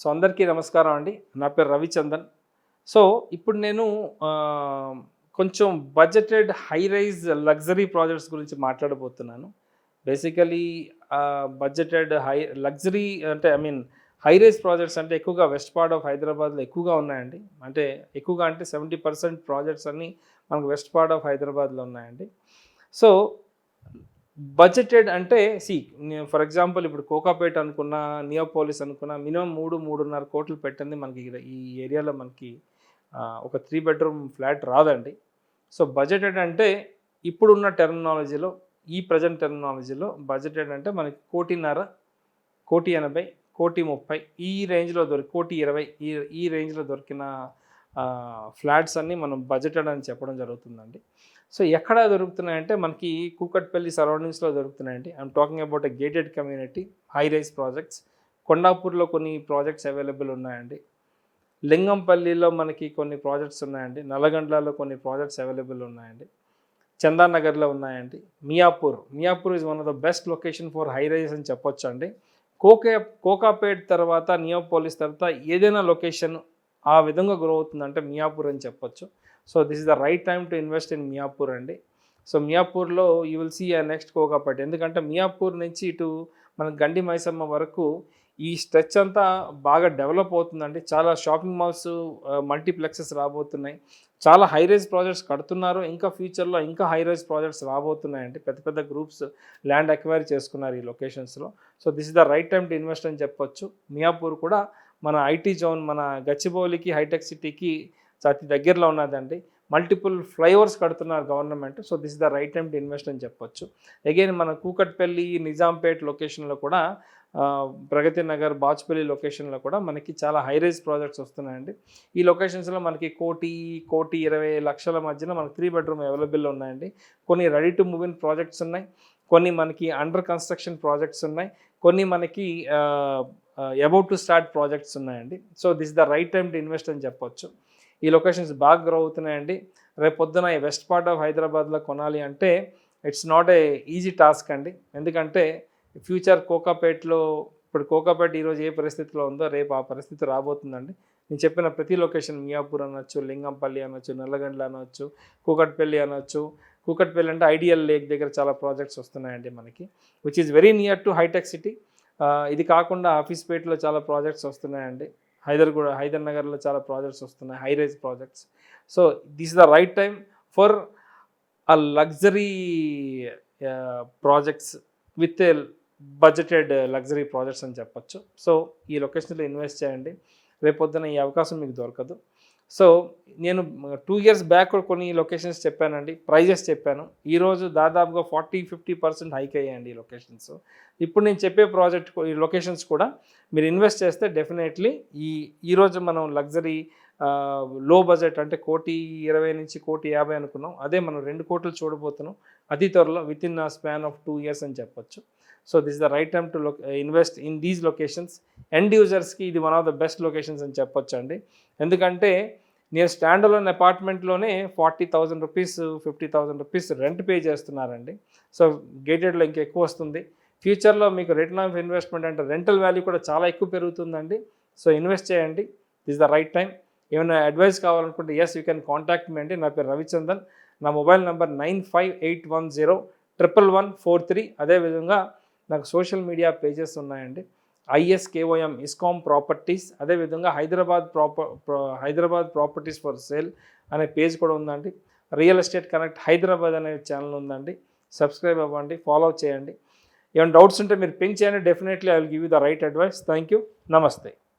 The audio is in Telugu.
సో అందరికీ నమస్కారం అండి. నా పేరు రవిచందన్. సో ఇప్పుడు నేను కొంచెం budgeted high rise luxury projects గురించి మాట్లాడబోతున్నాను. బేసికలీ బడ్జెటెడ్ లగ్జరీ అంటే హై రైజ్ ప్రాజెక్ట్స్ అంటే ఎక్కువగా వెస్ట్ పార్ట్ ఆఫ్ హైదరాబాద్లో ఎక్కువగా ఉన్నాయండి. అంటే ఎక్కువగా అంటే 70% ప్రాజెక్ట్స్ అన్నీ మనకు వెస్ట్ పార్ట్ ఆఫ్ హైదరాబాద్లో ఉన్నాయండి. సో బడ్జెటెడ్ అంటే ఫర్ ఎగ్జాంపుల్ ఇప్పుడు కోకాపేట్ అనుకున్నా, నియోపోలిస్ అనుకున్నా మినిమం 3-3.5 కోట్లు పెట్టింది మనకి ఈ ఏరియాలో మనకి ఒక 3 బెడ్రూమ్ ఫ్లాట్ రాదండి. సో బడ్జెటెడ్ అంటే ఇప్పుడున్న టెర్మినాలజీలో, ఈ ప్రజెంట్ టెర్మినాలజీలో బడ్జెటెడ్ అంటే మనకి 1,50,00,000, 1,80,00,000, 1,30,00,000 ఈ రేంజ్లో 1,20,00,000 ఈ రేంజ్లో దొరికిన ఫ్లాట్స్ అన్నీ మనం బడ్జెటెడ్ అని చెప్పడం జరుగుతుందండి. సో ఎక్కడ దొరుకుతున్నాయంటే మనకి కూకట్పల్లి సరౌండింగ్స్లో దొరుకుతున్నాయండి. I'm talking about a gated community high rise projects. కొండాపూర్లో కొన్ని ప్రాజెక్ట్స్ అవైలబుల్ ఉన్నాయండి. లింగంపల్లిలో మనకి కొన్ని ప్రాజెక్ట్స్ ఉన్నాయండి. నల్లగండ్లలో కొన్ని ప్రాజెక్ట్స్ అవైలబుల్ ఉన్నాయండి. చందానగర్లో ఉన్నాయండి. Miyapur is one of the best location for high rise అని చెప్పొచ్చు అండి. కోకాపేట్ తర్వాత, నియోపోలిస్ తర్వాత ఏదైనా లొకేషన్ ఆ విధంగా గ్రో అవుతుందంటే మియాపూర్ అని చెప్పొచ్చు. So this is the right time to invest in Miyapur అండి. సో మియాపూర్లో you will see next Kokapet. ఎందుకంటే మియాపూర్ నుంచి ఇటు మన గండి మైసమ్మ వరకు ఈ స్ట్రెచ్ అంతా బాగా డెవలప్ అవుతుందండి. చాలా షాపింగ్ మాల్స్, మల్టీప్లెక్సెస్ రాబోతున్నాయి. చాలా హై రైజ్ ప్రాజెక్ట్స్ కడుతున్నారు. ఇంకా ఫ్యూచర్లో ఇంకా హై రైజ్ ప్రాజెక్ట్స్ రాబోతున్నాయండి. పెద్ద పెద్ద గ్రూప్స్ ల్యాండ్ అక్వైర్ చేసుకున్నారు ఈ లొకేషన్స్లో. So this is the right time to invest అని చెప్పొచ్చు. మియాపూర్ కూడా మన ఐటీ జోన్, మన గచ్చిబౌలికి, హైటెక్ సిటీకి అతి దగ్గరలో ఉన్నదండి. మల్టిపుల్ ఫ్లైఓవర్స్ కడుతున్నారు government. So this is the right time to invest అని చెప్పొచ్చు. అగైన్ మన కూకట్పల్లి, నిజాంపేట్ లొకేషన్లో కూడా, ప్రగతి నగర్, బాచ్పల్లి లొకేషన్లో కూడా మనకి చాలా హై రైజ్ ప్రాజెక్ట్స్ వస్తున్నాయండి. ఈ లొకేషన్స్లో మనకి 1,20,00,000 మధ్యన మనకి 3 బెడ్రూమ్ అవైలబుల్ ఉన్నాయండి. కొన్ని ready to move in projects ఉన్నాయి, కొన్ని మనకి అండర్ కన్స్ట్రక్షన్ ప్రాజెక్ట్స్ ఉన్నాయి, కొన్ని మనకి అబౌట్ టు స్టార్ట్ ప్రాజెక్ట్స్ ఉన్నాయండి. So this the right time to invest అని చెప్పొచ్చు. ఈ లొకేషన్స్ బాగా గ్రో అవుతున్నాయండి. రేపు పొద్దున ఈ వెస్ట్ పార్ట్ ఆఫ్ హైదరాబాద్లో కొనాలి అంటే it's not a easy task అండి. ఎందుకంటే ఫ్యూచర్ కోకాపేట్లో, ఇప్పుడు కోకాపేట ఈరోజు ఏ పరిస్థితిలో ఉందో రేపు ఆ పరిస్థితి రాబోతుందండి. నేను చెప్పిన ప్రతి లొకేషన్, మియాపూర్ అనొచ్చు, లింగంపల్లి అనొచ్చు, నల్లగండ్ల అనొచ్చు, కూకట్పల్లి అనొచ్చు. కూకట్పల్లి అంటే ఐడియల్ లేక్ దగ్గర చాలా ప్రాజెక్ట్స్ వస్తున్నాయండి మనకి, which is very near to హైటెక్ సిటీ. ఇది కాకుండా ఆఫీస్పేట్లో చాలా ప్రాజెక్ట్స్ వస్తున్నాయండి. హైదర్ నగర్లో చాలా ప్రాజెక్ట్స్ వస్తున్నాయి, high rise projects. So this is the right time for a luxury projects with budgeted luxury projects అని చెప్పొచ్చు. సో ఈ లొకేషన్లో ఇన్వెస్ట్ చేయండి. రేపొద్దున ఈ అవకాశం మీకు దొరకదు. సో నేను 2 years బ్యాక్ కొన్ని లొకేషన్స్ చెప్పానండి, ప్రైజెస్ చెప్పాను. ఈరోజు దాదాపుగా 40-50% హైక్ అయ్యాయండి ఈ లొకేషన్స్. ఇప్పుడు నేను చెప్పే ఈ లొకేషన్స్ కూడా మీరు ఇన్వెస్ట్ చేస్తే డెఫినెట్లీ ఈరోజు మనం లగ్జరీ లో బడ్జెట్ అంటే 1,20,00,000 నుంచి 1,50,00,000 అనుకున్నాం. అదే మనం 2 కోట్లు చూడబోతున్నాం అతి త్వరలో, within span of 2 years అని చెప్పొచ్చు. So this is the right time to invest in these locations. End యూజర్స్కి ఇది one of the best locations అని చెప్పొచ్చు అండి. ఎందుకంటే నేను స్టాండ్ అలోన్ అపార్ట్మెంట్లోనే 40,000 రూపీస్, 50,000 రూపీస్ రెంట్ పే చేస్తున్నారండి. సో గేటెడ్లో ఇంకా ఎక్కువ వస్తుంది. ఫ్యూచర్లో మీకు రిటర్న్ ఆఫ్ ఇన్వెస్ట్మెంట్ అంటే రెంటల్ వాల్యూ కూడా చాలా ఎక్కువ పెరుగుతుందండి. సో ఇన్వెస్ట్ చేయండి. This the right time. ఏమైనా అడ్వైస్ కావాలనుకుంటే యూ కెన్ కాంటాక్ట్ మీ అండి. నా పేరు రవిచందన్. నా మొబైల్ నెంబర్ 9581011143. అదేవిధంగా నాకు సోషల్ మీడియా పేజెస్ ఉన్నాయండి. ISKOM ఇస్కామ్ ప్రాపర్టీస్, అదేవిధంగా హైదరాబాద్ ప్రాపర్టీస్ ఫర్ సేల్ అనే పేజ్ కూడా ఉందండి. రియల్ ఎస్టేట్ కనెక్ట్ హైదరాబాద్ అనే ఛానల్ ఉందండి. సబ్స్క్రైబ్ అవ్వండి, ఫాలో చేయండి. ఏమైనా డౌట్స్ ఉంటే మీరు పింక్ చేయండి. Definitely I will give you the right advice. Thank you. నమస్తే.